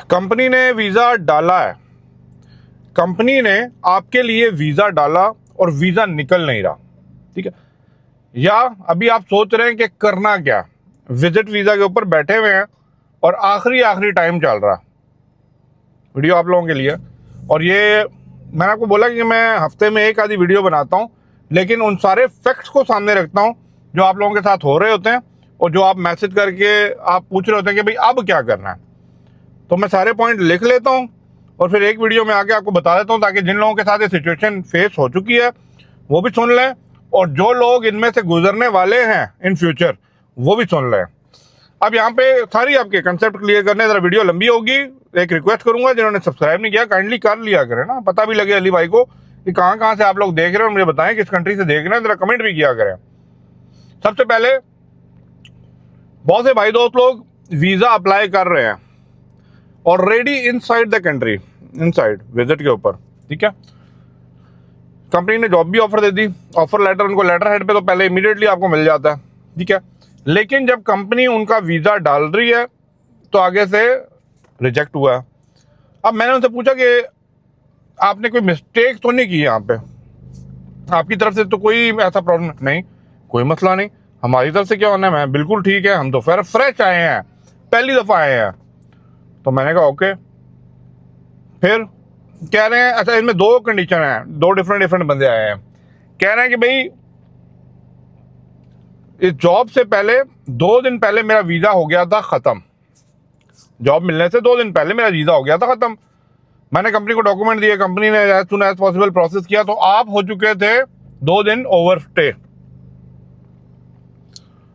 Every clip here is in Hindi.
कंपनी ने वीज़ा डाला है, कंपनी ने आपके लिए वीज़ा डाला और वीज़ा निकल नहीं रहा, ठीक है। या अभी आप सोच रहे हैं कि करना क्या, विजिट वीज़ा के ऊपर बैठे हुए हैं और आखिरी टाइम चल रहा। वीडियो आप लोगों के लिए, और ये मैंने आपको बोला कि मैं हफ्ते में एक आधी वीडियो बनाता हूँ, लेकिन उन सारे फैक्ट्स को सामने रखता हूँ जो आप लोगों के साथ हो रहे होते हैं और जो आप मैसेज करके आप पूछ रहे होते हैं कि भाई अब क्या करना है। तो मैं सारे पॉइंट लिख लेता हूँ और फिर एक वीडियो में आके आपको बता देता हूँ, ताकि जिन लोगों के साथ ये सिचुएशन फेस हो चुकी है वो भी सुन लें, और जो लोग इनमें से गुजरने वाले हैं इन फ्यूचर वो भी सुन लें। अब यहाँ पे सारी आपके कंसेप्ट क्लियर करने, ज़रा वीडियो लंबी होगी, एक रिक्वेस्ट करूंगा जिन्होंने सब्सक्राइब नहीं किया काइंडली कर लिया करें ना, पता भी लगे अली भाई को कि कहाँ से आप लोग देख रहे हैं और मुझे बताएं किस कंट्री से देख रहे हैं, ज़रा कमेंट भी किया करें। सबसे पहले बहुत से भाई दोस्त लोग वीज़ा अप्लाई कर रहे हैं already inside the country, inside visit के ऊपर, ठीक है। कंपनी ने जॉब भी ऑफर दे दी, ऑफर लेटर उनको लेटर हेड पे तो पहले इमीडिएटली आपको मिल जाता है, ठीक है। लेकिन जब कंपनी उनका वीज़ा डाल रही है तो आगे से रिजेक्ट हुआ है। अब मैंने उनसे पूछा कि आपने कोई मिस्टेक तो नहीं की यहाँ पे, आपकी तरफ से तो कोई ऐसा प्रॉब्लम नहीं, कोई मसला नहीं, हमारी तरफ से क्या होना है, मैं बिल्कुल ठीक है, हम तो फिर फ्रेश आए हैं, पहली दफ़ा आए हैं। तो मैंने कहा ओके। फिर कह रहे हैं अच्छा इसमें दो कंडीशन हैं, दो डिफरेंट बंदे आए हैं, कह रहे हैं कि भाई इस जॉब से पहले 2 दिन पहले मेरा वीज़ा हो गया था ख़त्म, जॉब मिलने से 2 दिन पहले मेरा वीज़ा हो गया था ख़त्म। मैंने कंपनी को डॉक्यूमेंट दिए, कंपनी ने as soon as possible process किया, तो आप हो चुके थे 2 दिन ओवर स्टे।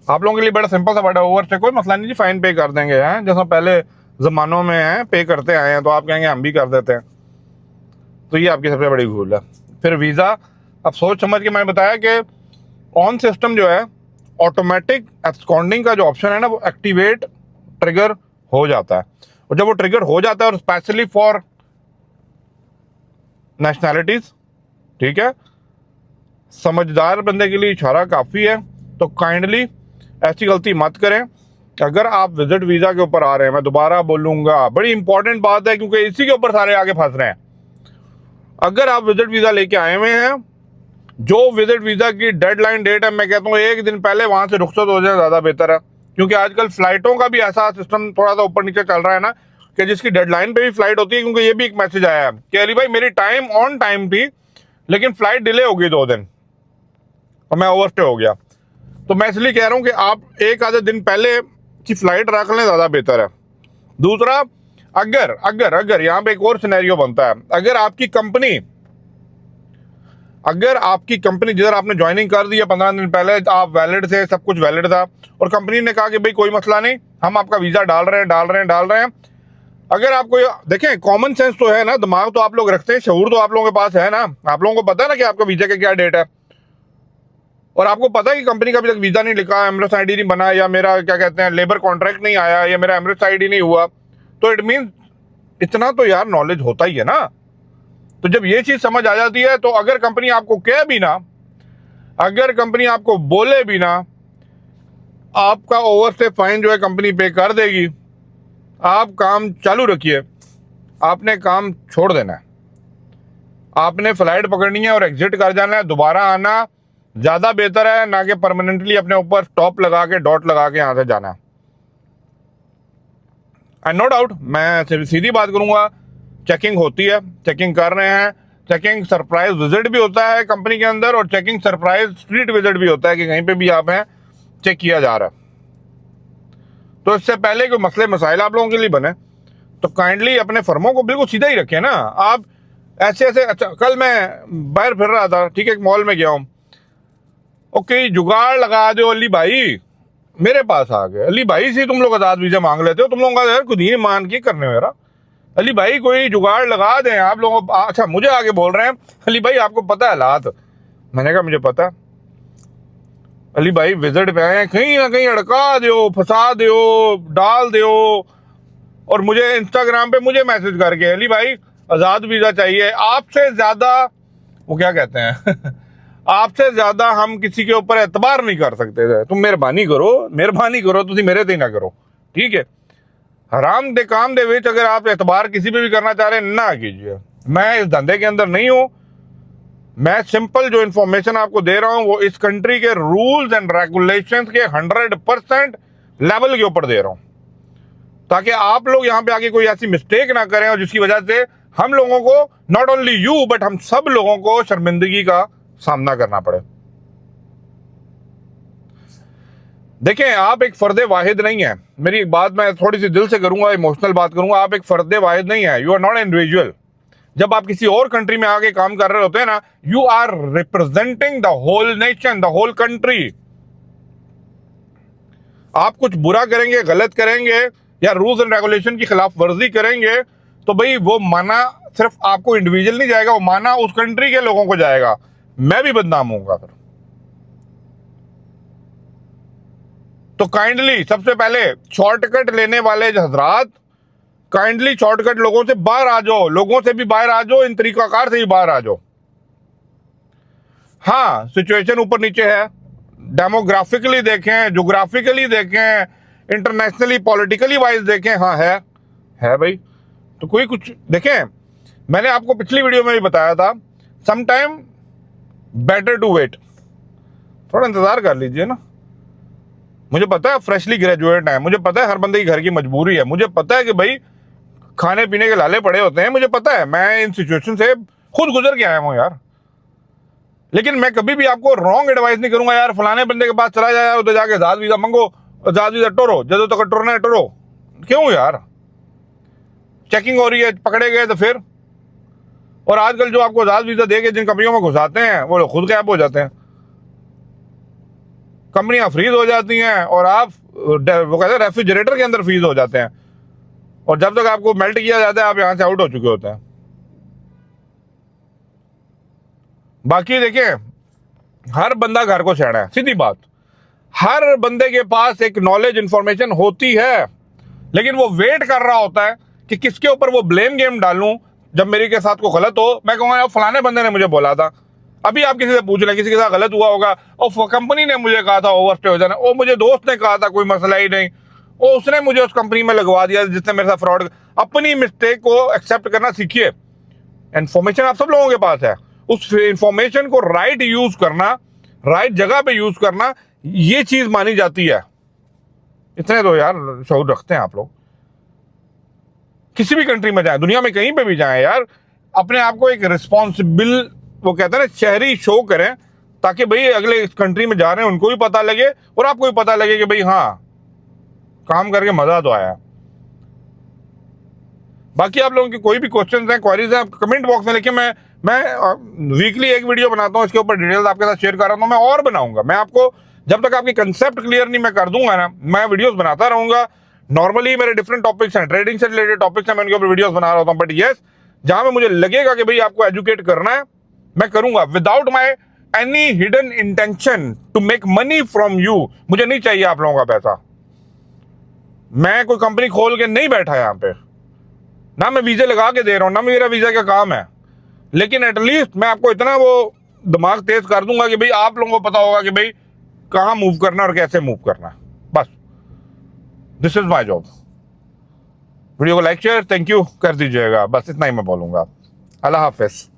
आप लोगों के लिए बड़ा सिंपल सा वर्ड है ओवर स्टे, कोई मसला नहीं जी, फाइन पे कर देंगे, हैं जैसा पहले ज़मानों में है पे करते आए हैं, तो आप कहेंगे हम भी कर देते हैं। तो ये आपकी सबसे बड़ी भूल है। फिर वीज़ा अब सोच समझ के मैंने बताया कि ऑन सिस्टम जो है ऑटोमेटिक एब्सकॉन्डिंग का जो ऑप्शन है ना वो एक्टिवेट ट्रिगर हो जाता है, और जब वो ट्रिगर हो जाता है और स्पेशली फॉर नेशनैलिटीज, ठीक है, समझदार बंदे के लिए इशारा काफ़ी है। तो काइंडली ऐसी गलती मत करें। अगर आप विजिट वीज़ा के ऊपर आ रहे हैं, मैं दोबारा बोलूँगा, बड़ी इंपॉर्टेंट बात है क्योंकि इसी के ऊपर सारे आगे फंस रहे हैं। अगर आप विजिट वीज़ा लेके आए हुए हैं, जो विजिट वीज़ा की डेडलाइन डेट है, मैं कहता हूँ 1 दिन पहले वहाँ से रुखसत हो जाए ज़्यादा बेहतर है, क्योंकि आजकल फ़्लाइटों का भी ऐसा सिस्टम थोड़ा सा ऊपर नीचे चल रहा है ना कि जिसकी डेडलाइन पे भी फ़्लाइट होती है। क्योंकि ये भी एक मैसेज आया है कि अली भाई मेरी टाइम ऑन टाइम थी लेकिन फ़्लाइट डिले हो गई 2 दिन और मैं ओवरस्टे हो गया। तो मैं इसलिए कह रहा हूँ कि आप एक आधे दिन पहले की फ़्लाइट रख लें, ज़्यादा बेहतर है। दूसरा, अगर यहाँ पे एक और सिनेरियो बनता है, अगर आपकी कंपनी जिधर आपने ज्वाइनिंग कर दी है 15 दिन पहले, आप वैलिड थे, सब कुछ वैलिड था, और कंपनी ने कहा कि भाई कोई मसला नहीं, हम आपका वीज़ा डाल रहे हैं। अगर आपको देखें, कॉमन सेंस तो है ना, दिमाग तो आप लोग रखते हैं, शऊर तो आप लोगों के पास है ना, आप लोगों को पता है ना कि आपका वीज़ा का क्या डेट है, और आपको पता है कि कंपनी का अभी तक वीज़ा नहीं लिखा, एमरेट्स आईडी नहीं बना, या मेरा क्या कहते हैं लेबर कॉन्ट्रैक्ट नहीं आया, या मेरा एमरेट्स आईडी नहीं हुआ, तो इट मीन इतना तो यार नॉलेज होता ही है ना। तो जब ये चीज़ समझ आ जाती है, तो अगर कंपनी आपको कहे भी ना, अगर कंपनी आपको बोले भी ना, आपका ओवरस्टे फाइन जो है कंपनी पे कर देगी। आप काम चालू रखिए, आपने काम छोड़ देना है, आपने फ्लाइट पकड़नी है और एग्जिट कर जाना है, दोबारा आना ज़्यादा बेहतर है ना कि परमानेंटली अपने ऊपर स्टॉप लगा के डॉट लगा के यहाँ से जाना है। एंड नो डाउट, मैं सीधी बात करूँगा, चेकिंग होती है, चेकिंग कर रहे हैं, चेकिंग सरप्राइज विजिट भी होता है कंपनी के अंदर, और चेकिंग सरप्राइज स्ट्रीट विजिट भी होता है कि कहीं पे भी आप हैं, चेक किया जा रहा है। तो इससे पहले कोई मसले मसाइल आप लोगों के लिए बने तो काइंडली अपने फर्मों को बिल्कुल सीधा ही रखें ना। आप ऐसे अच्छा, कल मैं बाहर फिर रहा था, ठीक है, एक मॉल में गया हूँ, ओके, जुगाड़ लगा दो अली भाई, मेरे पास आ गए, अली भाई से तुम लोग आज़ाद वीज़ा मांग लेते हो, तुम लोगों का यार खुद ही मान के करने मेरा, अली भाई कोई जुगाड़ लगा दें आप लोगों। अच्छा, मुझे आगे बोल रहे हैं अली भाई आपको पता है हालात, मैंने कहा मुझे पता, अली भाई विजिट पे आए हैं, कहीं ना कहीं अड़का दो, फंसा दो, डाल दो, और मुझे इंस्टाग्राम पे मुझे मैसेज करके अली भाई आज़ाद वीज़ा चाहिए, आपसे ज़्यादा वो क्या कहते हैं आपसे ज़्यादा हम किसी के ऊपर एतबार नहीं कर सकते थे, तुम मेहरबानी करो तुम मेरे ते ना करो, ठीक है। हराम दे काम दे विच अगर आप एतबार किसी पे भी करना चाह रहे हैं ना कीजिए। मैं इस धंधे के अंदर नहीं हूं। मैं सिंपल जो इंफॉर्मेशन आपको दे रहा हूं वो इस कंट्री के रूल्स एंड रेगुलेशंस के 100% लेवल के ऊपर दे रहा हूं, ताकि आप लोग यहां पे आके कोई ऐसी मिस्टेक ना करें और जिसकी वजह से हम लोगों को, नॉट ओनली यू बट हम सब लोगों को शर्मिंदगी का सामना करना पड़े। देखें, आप एक फर्दे वाहिद नहीं है। मेरी एक बात मैं थोड़ी सी दिल से करूंगा, इमोशनल बात करूंगा। आप एक फर्दे वाहिद नहीं है। You are not individual. जब आप किसी और कंट्री में आके काम कर रहे होते हैं ना, you are representing the whole nation, the whole country. आप कुछ बुरा करेंगे, गलत करेंगे या रूल्स एंड रेगुलेशन की खिलाफ वर्जी करेंगे तो भाई वो माना सिर्फ आपको इंडिविजुअल नहीं जाएगा, वो माना उस कंट्री के लोगों को जाएगा। मैं भी बदनाम होऊंगा फिर। तो काइंडली सबसे पहले शॉर्टकट लेने वाले हजरात, काइंडली शॉर्टकट लोगों से बाहर आ जाओ, लोगों से भी बाहर आ जाओ, इन तरीकाकार से भी बाहर आ जाओ। हाँ, सिचुएशन ऊपर नीचे है, डेमोग्राफिकली देखें, ज्योग्राफिकली देखें, इंटरनेशनली पॉलिटिकली वाइज देखें, हाँ है भाई। तो कोई कुछ देखें, मैंने आपको पिछली वीडियो में भी बताया था, some time better to wait, थोड़ा इंतजार कर लीजिए ना। मुझे पता है फ्रेशली ग्रेजुएट है, मुझे पता है हर बंदे की घर की मजबूरी है, मुझे पता है कि भाई खाने पीने के लाले पड़े होते हैं, मुझे पता है, मैं इन सिचुएशन से खुद गुजर के आया हूं यार। लेकिन मैं कभी भी आपको रॉन्ग एडवाइस नहीं करूंगा यार फलाने बंदे के पास चला जाए, उधर जाके जहाज वीजा मंगो, जहाज वीजा टोरो, जब तक टोरना है टोरो। क्यों यार? चेकिंग हो रही है, पकड़े गए तो फिर। और आजकल जो आपको जहाज वीजा देके जिन कंपनियों में घुसाते हैं वो लोग खुद गायब हो जाते हैं, कंपनियां फ्रीज हो जाती हैं और आप वो कहते हैं रेफ्रिजरेटर के अंदर फ्रीज हो जाते हैं, और जब तक आपको मेल्ट किया जाता है आप यहां से आउट हो चुके होते हैं। बाकी देखिए, हर बंदा घर को सेड़ा है, सीधी बात। हर बंदे के पास एक नॉलेज इंफॉर्मेशन होती है, लेकिन वो वेट कर रहा होता है कि किसके ऊपर वो ब्लेम गेम डालूं। जब मेरे के साथ को गलत हो, मैं कहूंगा यार फलाने बंदे ने मुझे बोला था। अभी आप किसी से पूछ लें, किसी के साथ गलत हुआ होगा, और कंपनी ने मुझे कहा था ओवरस्टे हो जाना, वो मुझे दोस्त ने कहा था, कोई मसला ही नहीं, वो उसने मुझे उस कंपनी में लगवा दिया जिसने मेरे साथ फ्रॉड। अपनी मिस्टेक को एक्सेप्ट करना सीखिए। इंफॉर्मेशन आप सब लोगों के पास है, उस इंफॉर्मेशन को राइट यूज करना, राइट जगह पे यूज करना, ये चीज मानी जाती है। इतने तो यार शौर रखते हैं आप लोग। किसी भी कंट्री में जाए, दुनिया में कहीं पे भी जाए यार, अपने आप को एक रिस्पॉन्सिबल, वो कहते हैं ना, शहरी शो करें, ताकि भाई अगले इस कंट्री में जा रहे हैं उनको भी पता लगे और आपको भी पता लगे कि भाई हाँ, काम करके मजा तो आया। बाकी आप लोगों के कोई भी क्वेश्चंस हैं, क्वेरीज हैं, आप कमेंट बॉक्स में लिखिए। मैं वीकली एक वीडियो बनाता हूँ, इसके ऊपर डिटेल्स आपके साथ शेयर कर रहा हूँ, मैं और बनाऊंगा। मैं आपको जब तक आपकी कंसेप्ट क्लियर नहीं मैं कर दूंगा ना, मैं वीडियोस बनाता रहूंगा। नॉर्मली मेरे डिफरेंट टॉपिक्स हैं, ट्रेडिंग से रिलेटेड टॉपिक्स हैं, मैं उनके ऊपर वीडियोस बना रहा हूँ। बट यस, जहां में मुझे लगेगा कि भाई आपको एजुकेट करना है, मैं करूंगा, without my any hidden intention to make money from you. मुझे नहीं चाहिए आप लोगों का पैसा। मैं कोई कंपनी खोल के नहीं बैठा यहां पे, ना मैं वीजे लगा के दे रहा हूं, ना मेरा वीजा का काम है। लेकिन एटलीस्ट मैं आपको इतना वो दिमाग तेज कर दूंगा कि भाई आप लोगों को पता होगा कि भाई कहां मूव करना और कैसे मूव करना है। बस, this is my job. Video को लाइक शेयर थैंक यू कर दीजिएगा, बस इतना ही मैं बोलूंगा। अल्लाह हाफिज।